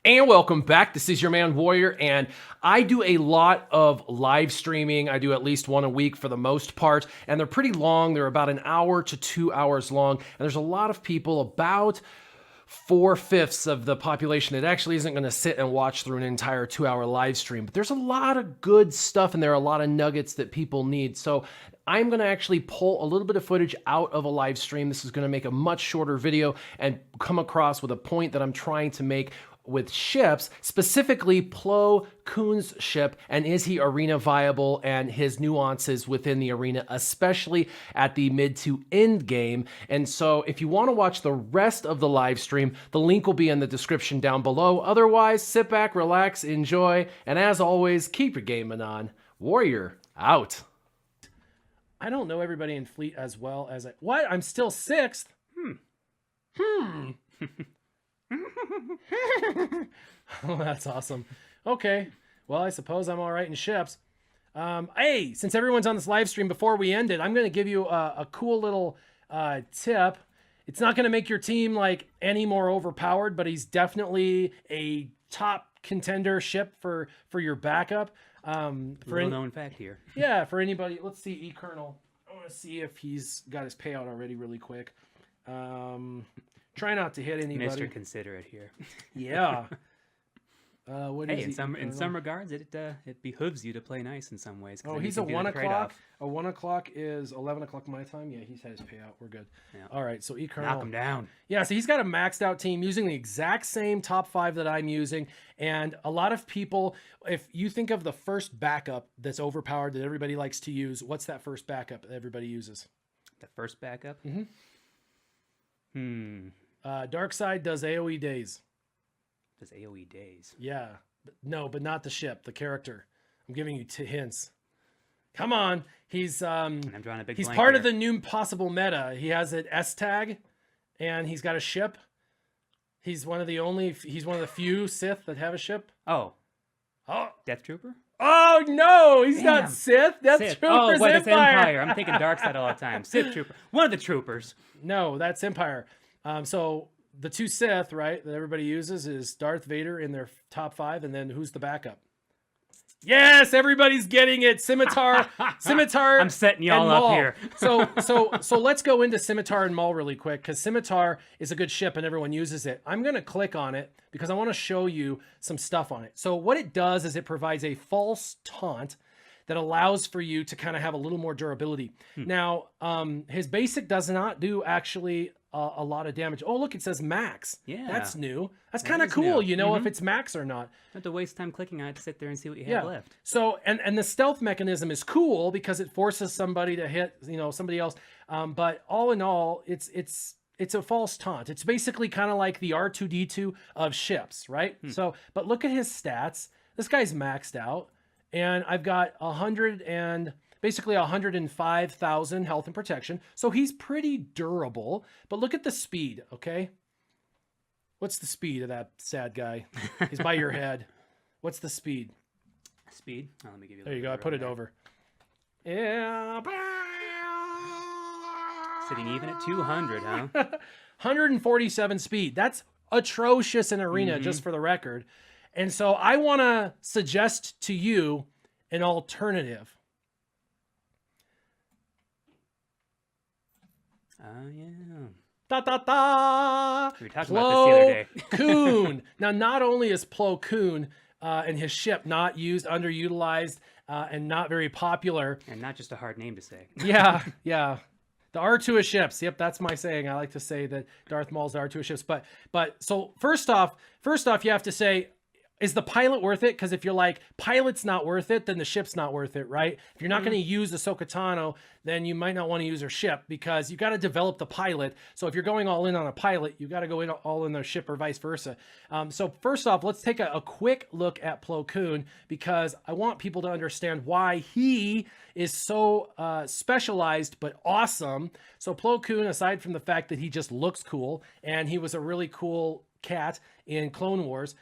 And welcome back. This is your man Warrior, and I do a lot of live streaming. I do at least one a week for the most part, and they're pretty long. They're about an hour to 2 hours long, and there's a lot of people, about 4/5 of the population that actually isn't going to sit and watch through an entire 2-hour live stream. But there's a lot of good stuff, and there are a lot of nuggets that people need. So I'm going to actually pull a little bit of footage out of a live stream. This is going to make a much shorter video and come across with a point that I'm trying to make with ships, specifically Plo Koon's ship, and is he arena viable, and his nuances within the arena, especially at the mid to end game. And so if you want to watch the rest of the live stream, the link will be in the description down below. Otherwise, sit back, relax, enjoy, and as always, keep your gaming on. Warrior out. I don't know everybody in Fleet as well as what? I'm still 6th? Oh, that's awesome. Okay. Well, I suppose I'm all right in ships. Hey, since everyone's on this live stream, before we end it, I'm going to give you a cool little tip. It's not going to make your team like any more overpowered, but he's definitely a top contender ship for your backup. Little known fact here. Yeah, for anybody. Let's see, E-Colonel. I want to see if he's got his payout already really quick. Try not to hit anybody. Mr. Considerate here. Yeah. What hey, is in some regards, it behooves you to play nice in some ways. Oh, he's a 1 o'clock. A 1 o'clock is 11 o'clock my time. Yeah, he's had his payout. We're good. Yeah. All right, so E-Colonel. Knock him down. Yeah, so he's got a maxed out team using the exact same top 5 that I'm using. And a lot of people, if you think of the first backup that's overpowered that everybody likes to use, what's that first backup that everybody uses? The first backup? Dark Side does AoE days. Does AoE days? Yeah. No, but not the ship, the character. I'm giving you hints. Come on. He's I'm drawing a big he's blank part here. of the new possible meta. He has an S tag and he's got a ship. He's one of the few Sith that have a ship. Oh. Oh. Death Trooper? Oh no, he's Damn. not Sith. That's Sith. Trooper's Oh, wait, that's Empire. Empire. I'm thinking Dark Side all the time. Sith Trooper. One of the troopers. No, that's Empire. So the two Sith, right, that everybody uses is Darth Vader in their top 5, and then who's the backup? Yes, everybody's getting it. Scimitar. I'm setting y'all up here. so let's go into Scimitar and Maul really quick, because Scimitar is a good ship and everyone uses it. I'm going to click on it because I want to show you some stuff on it. So what it does is it provides a false taunt that allows for you to kind of have a little more durability. Now, his basic does not do actually a lot of damage. Oh, look, it says max. Yeah. That's new. That's kind of cool, you know, if it's max or not. Don't have to waste time clicking on it to sit there and see what you have left. So, and the stealth mechanism is cool because it forces somebody to hit, you know, somebody else. But all in all, it's a false taunt. It's basically kind of like the R2-D2 of ships, right? So, but look at his stats. This guy's maxed out. And I've got 105,000 health and protection. So he's pretty durable. But look at the speed, okay? What's the speed of that sad guy? He's by your head. What's the speed? Speed? Oh, let me give you. There you go. I put it over. Yeah. Sitting even at 200, huh? 147 speed. That's atrocious in arena, just for the record. And so I want to suggest to you an alternative. Oh, yeah. Da, da, da. We were talking about this the other day. Koon. Now, not only is Plo Koon and his ship not used, underutilized, and not very popular. And not just a hard name to say. Yeah. The R2 of ships. Yep, that's my saying. I like to say that Darth Maul's the R2 of ships. But so first off, you have to say, is the pilot worth it? Because if you're like, pilot's not worth it, then the ship's not worth it, right? If you're not going to use Ahsoka Tano, then you might not want to use her ship because you got to develop the pilot. So if you're going all in on a pilot, you got to go in all in their ship or vice versa. So first off, let's take a quick look at Plo Koon because I want people to understand why he is so specialized but awesome. So Plo Koon, aside from the fact that he just looks cool and he was a really cool cat in Clone Wars,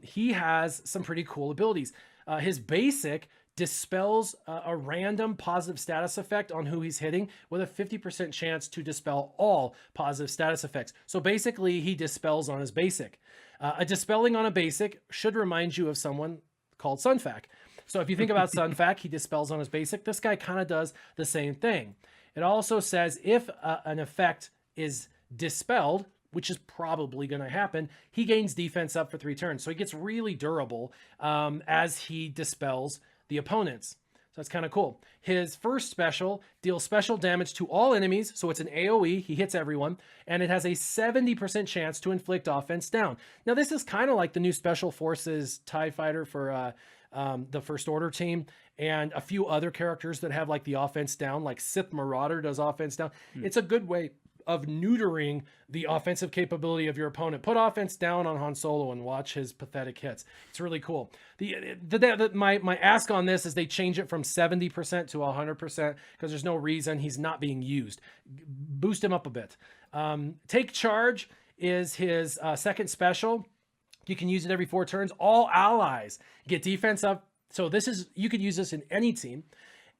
he has some pretty cool abilities. His basic dispels a random positive status effect on who he's hitting with a 50% chance to dispel all positive status effects. So basically, he dispels on his basic. A dispelling on a basic should remind you of someone called Sunfac. So if you think about Sunfac, he dispels on his basic. This guy kind of does the same thing. It also says if an effect is dispelled, which is probably going to happen, he gains defense up for 3 turns. So he gets really durable as he dispels the opponents. So that's kind of cool. His first special deals special damage to all enemies. So it's an AoE. He hits everyone. And it has a 70% chance to inflict offense down. Now, this is kind of like the new Special Forces TIE Fighter for the First Order team. And a few other characters that have like the offense down, like Sith Marauder does offense down. It's a good way of neutering the offensive capability of your opponent. Put offense down on Han Solo and watch his pathetic hits. It's really cool. My ask on this is they change it from 70% to 100% because there's no reason he's not being used. Boost him up a bit. Take Charge is his second special. You can use it every 4 turns. All allies get defense up. So you could use this in any team.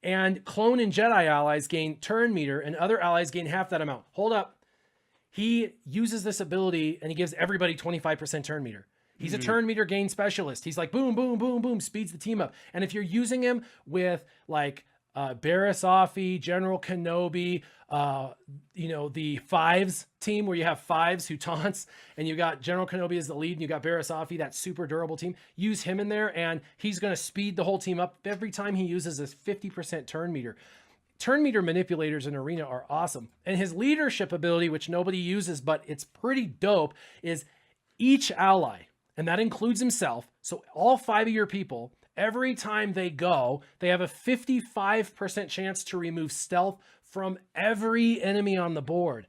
And clone and Jedi allies gain turn meter, and other allies gain half that amount. Hold up. He uses this ability, and he gives everybody 25% turn meter. He's a turn meter gain specialist. He's like, boom, boom, boom, boom, speeds the team up. And if you're using him with, like, Barriss Offee, General Kenobi, the fives team where you have fives who taunts, and you got General Kenobi as the lead, and you got Barriss Offee, that super durable team. Use him in there, and he's going to speed the whole team up every time he uses this 50% turn meter. Turn meter manipulators in Arena are awesome. And his leadership ability, which nobody uses, but it's pretty dope, is each ally, and that includes himself, so all 5 of your people, every time they go, they have a 55% chance to remove stealth from every enemy on the board.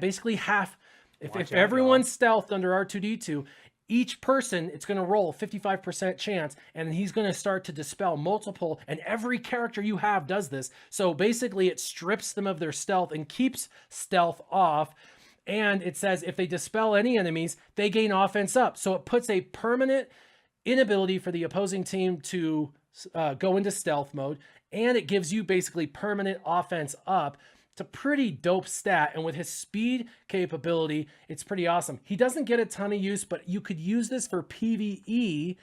Basically half. If everyone's stealthed under R2-D2, each person, it's going to roll 55% chance, and he's going to start to dispel multiple, and every character you have does this. So basically it strips them of their stealth and keeps stealth off. And it says if they dispel any enemies, they gain offense up. So it puts a permanent inability for the opposing team to go into stealth mode, and it gives you basically permanent offense up. It's a pretty dope stat, and with his speed capability, it's pretty awesome. He doesn't get a ton of use, but you could use this for PvE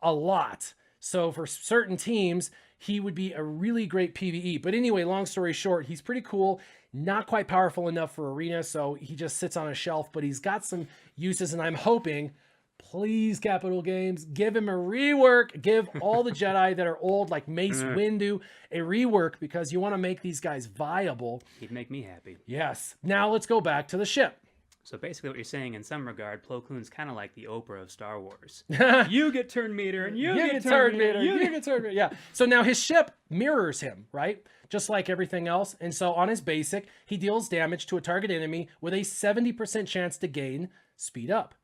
a lot. So for certain teams, he would be a really great PvE. But anyway, long story short, he's pretty cool. Not quite powerful enough for Arena, so he just sits on a shelf, but he's got some uses, and I'm hoping, please, Capital Games, give him a rework. Give all the Jedi that are old, like Mace Windu, a rework, because you want to make these guys viable. He'd make me happy. Yes. Now let's go back to the ship. So basically what you're saying in some regard, Plo Koon's kind of like the Oprah of Star Wars. You get turn meter, and you get turn meter, you get turn meter. Yeah. So now his ship mirrors him, right? Just like everything else. And so on his basic, he deals damage to a target enemy with a 70% chance to gain speed up.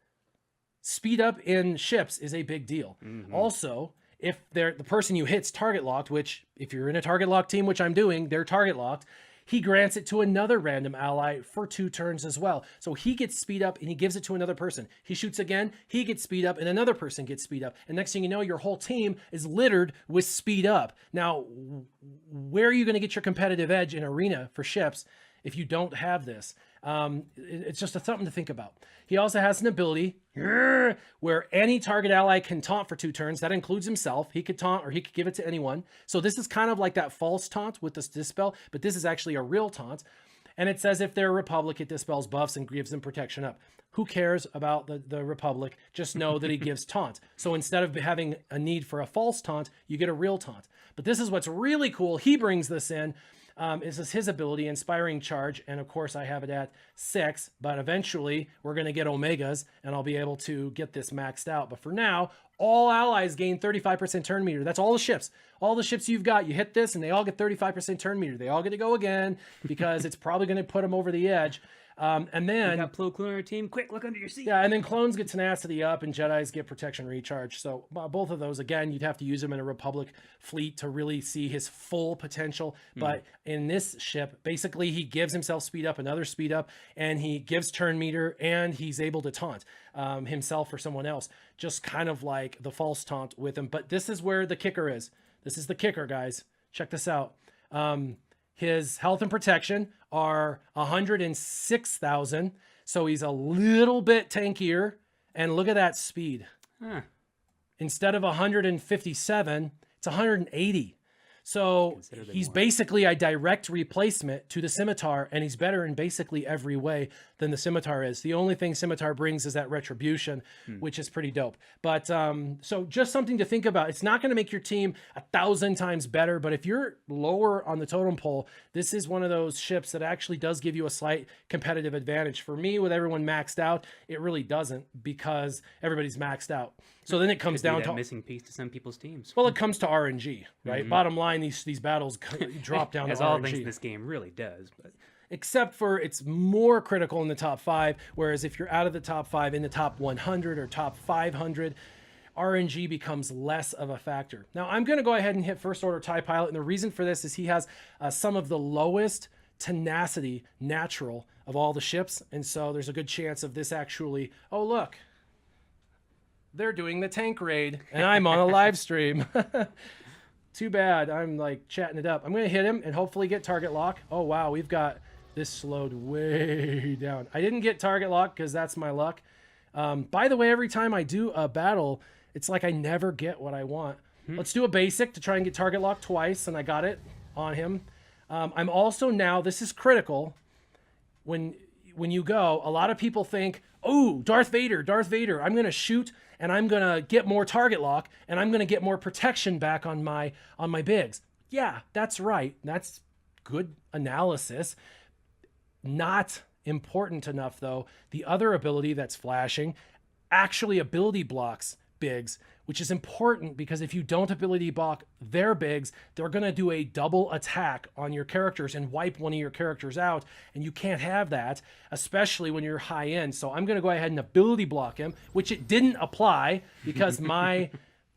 Speed up in ships is a big deal. Also, if the person you hit's target locked, which if you're in a target locked team, which I'm doing, they're target locked, he grants it to another random ally for 2 turns as well. So he gets speed up and he gives it to another person. He shoots again, he gets speed up, and another person gets speed up. And next thing you know, your whole team is littered with speed up. Now, where are you going to get your competitive edge in Arena for ships if you don't have this? It's just something to think about. He also has an ability where any target ally can taunt for 2 turns. That includes himself. He could taunt or he could give it to anyone. So this is kind of like that false taunt with this dispel, but this is actually a real taunt. And it says if they're a Republic, it dispels buffs and gives them protection up. Who cares about the Republic? Just know that he gives taunt. So instead of having a need for a false taunt, you get a real taunt. But this is what's really cool. He brings this in. This is his ability, Inspiring Charge, and of course I have it at 6, but eventually we're going to get Omegas, and I'll be able to get this maxed out. But for now, all allies gain 35% turn meter. That's all the ships. All the ships you've got, you hit this, and they all get 35% turn meter. They all get to go again, because it's probably going to put them over the edge. And then... You got Plo Koon on your team. Quick, look under your seat. Yeah, and then clones get tenacity up, and Jedis get protection recharge. So both of those, again, you'd have to use them in a Republic fleet to really see his full potential. But in this ship, basically, he gives himself speed up, another speed up, and he gives turn meter, and he's able to taunt himself or someone else. Just kind of like the false taunt with him. But this is where the kicker is. This is the kicker, guys. Check this out. His health and protection are 106,000. So he's a little bit tankier. And look at that speed. Huh. Instead of 157, it's 180. So Considerably he's more. basically a direct replacement to the Scimitar, and he's better in basically every way than the Scimitar is. The only thing Scimitar brings is that retribution, which is pretty dope. But so just something to think about. It's not going to make your team 1,000 times better, but if you're lower on the totem pole, this is one of those ships that actually does give you a slight competitive advantage. For me, with everyone maxed out, it really doesn't, because everybody's maxed out. So then it comes Could be down that to missing piece to some people's teams. well, it comes to RNG, right? Bottom line, these battles drop down As to all RNG. things this game really does. But Except for it's more critical in the top 5, whereas if you're out of the top 5 in the top 100 or top 500, RNG becomes less of a factor. Now, I'm going to go ahead and hit First Order TIE Pilot, and the reason for this is he has some of the lowest tenacity natural of all the ships, and so there's a good chance of this actually, oh, look. They're doing the tank raid, and I'm on a live stream. Too bad. I'm like chatting it up. I'm going to hit him and hopefully get target lock. Oh, wow. We've got this slowed way down. I didn't get target lock because that's my luck. By the way, every time I do a battle, it's like I never get what I want. Let's do a basic to try and get target lock twice, and I got it on him. I'm also now, this is critical, when you go, a lot of people think, oh, Darth Vader, I'm going to shoot and I'm going to get more target lock and I'm going to get more protection back on my bigs. Yeah, that's right. That's good analysis. Not important enough, though. The other ability that's flashing actually ability blocks bigs, which is important because if you don't ability block their bigs, they're going to do a double attack on your characters and wipe one of your characters out, and you can't have that, especially when you're high end. So I'm going to go ahead and ability block him, which it didn't apply because my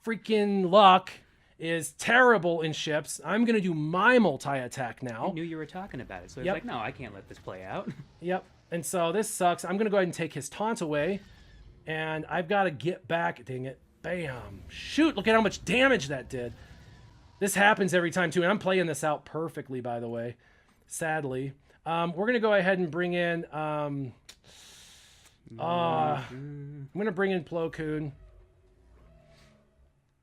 freaking luck is terrible in ships. I'm going to do my multi-attack now. I knew you were talking about it, so it's like, no, I can't let this play out. Yep. And so this sucks. I'm going to go ahead and take his taunt away. And I've got to get back. Dang it. Bam. Shoot. Look at how much damage that did. This happens every time, too. And I'm playing this out perfectly, by the way. Sadly. We're going to go ahead and bring in... I'm going to bring in Plo Koon.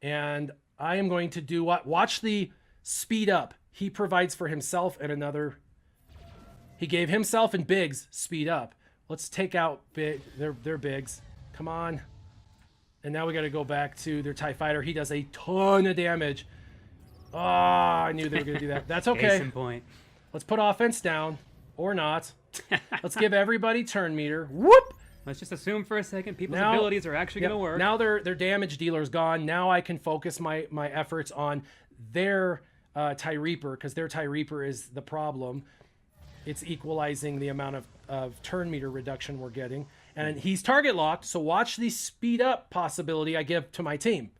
And I am going to do what? Watch the speed up. He provides for himself and another... He gave himself and Biggs speed up. Let's take out their Biggs. Come on. And now we got to go back to their TIE Fighter. He does a ton of damage. Oh, I knew they were going to do that. That's okay. Case in point. Let's put offense down. Or not. Let's give everybody turn meter. Whoop! Let's just assume for a second people's abilities are actually going to work. Now their damage dealer's gone. Now I can focus my efforts on their TIE Reaper, because their TIE Reaper is the problem. It's equalizing the amount of turn meter reduction we're getting. And he's target locked, so watch the speed up possibility I give to my team.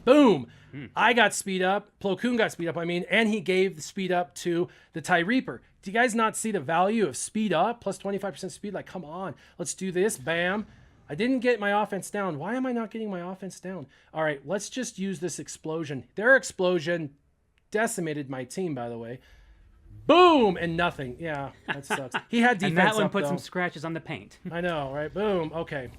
Boom! I got speed up, Plo Koon got speed up, and he gave the speed up to the TIE Reaper. Do you guys not see the value of speed up? Plus 25% speed, like, come on. Let's do this, bam. I didn't get my offense down. Why am I not getting my offense down? All right, let's just use this explosion. Their explosion decimated my team, by the way. Boom! And nothing. Yeah, that sucks. He had defense and that one up, put though. some scratches on the paint. I know, right? Boom. Okay.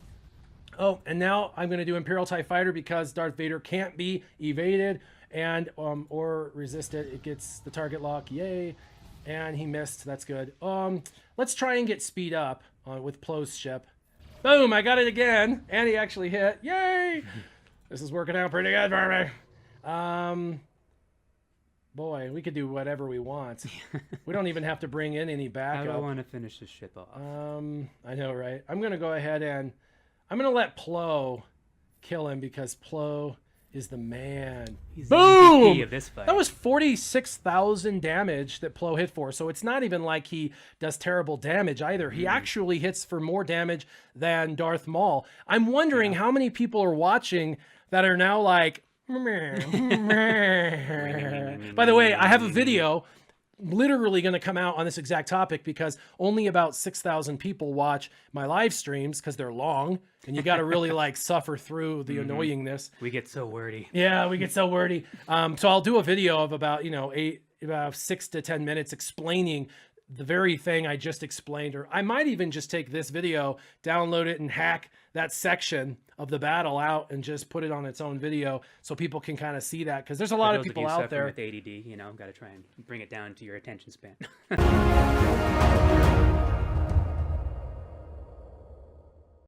Oh, and now I'm going to do Imperial TIE Fighter because Darth Vader can't be evaded and or resisted. It gets the target lock. Yay. And he missed. That's good. Let's try and get speed up with Plo's ship. Boom! I got it again. And he actually hit. Yay! This is working out pretty good for me. Boy, we could do whatever we want. We don't even have to bring in any backup. How do I want to finish this ship off? I know, right? I'm going to go ahead and I'm going to let Plo kill him because Plo is the man. He's Boom! the MVP of this fight. That was 46,000 damage that Plo hit for. So it's not even like he does terrible damage either. He actually hits for more damage than Darth Maul. I'm wondering how many people are watching that are now like, by the way, I have a video literally going to come out on this exact topic because only about 6,000 people watch my live streams because they're long and you got to really like suffer through the annoyingness. We get so wordy. Yeah, we get so wordy. So I'll do a video of about, about 6 to 10 minutes explaining the very thing I just explained, or I might even just take this video, download it and hack that section of the battle out and just put it on its own video so people can kind of see that. Because there's a lot of people out there with ADD, got to try and bring it down to your attention span.